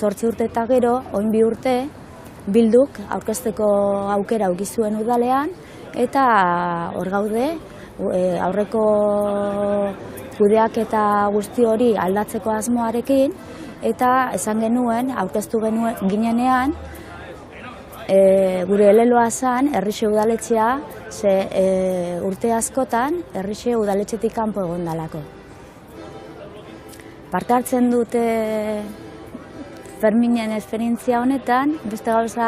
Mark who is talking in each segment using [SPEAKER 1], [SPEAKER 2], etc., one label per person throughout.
[SPEAKER 1] 8 urte eta gero, orain 2 urte, Bilduk aurkezteko aukera eduki zuen udalean, eta hor gaude, aurreko kudeaketa guzti hori aldatzeko asmoarekin, eta esan genuen, aurkeztu ginenean, gure eleloa zen Errixe udaletxea, ze urte askotan Errixe udaletxetik kanpo egon dalako. Parte hartzen dute Ferminen esperientzia honetan, beste gauza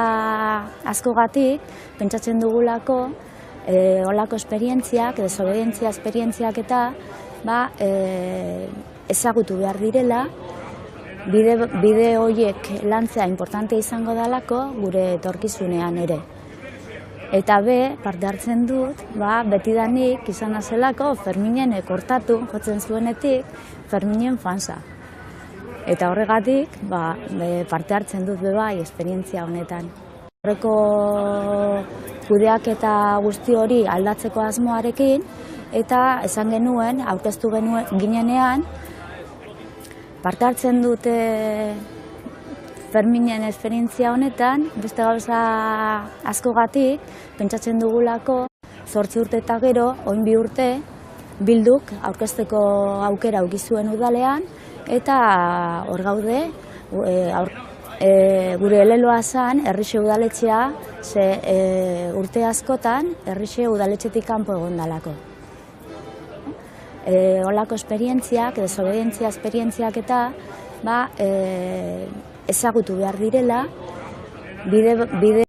[SPEAKER 1] askogatik, pentsatzen dugulako, holako esperientziak, desobedientzia esperientziak eta ezagutu behar direla, bide horiek lantzea importantea izango dalako gure etorkizunean ere. Eta parte hartzen dut, betidanik izan azelako Ferminen kortatu jotzen zuenetik Ferminen fansa. Eta horregatik parte hartzen dut bai esperientzia honetan. Horreko kudeaketa guzti hori aldatzeko asmoarekin, eta esan genuen, aurkeztu ginenean, parte hartzen dute Ferminen esperientzia honetan, beste gauza askogatik, pentsatzen dugulako, 8 urte eta gero, orain 2 urte, Bilduk aurkezteko aukera eduki zuen udalean, eta hor gaude, gure eleloa zen Errixe udaletxea, ze urte askotan Errixe udaletxetik kanpo egon dalako. Holako esperientziak, desobedientzia esperientziak eta ezagutu behar direla, bide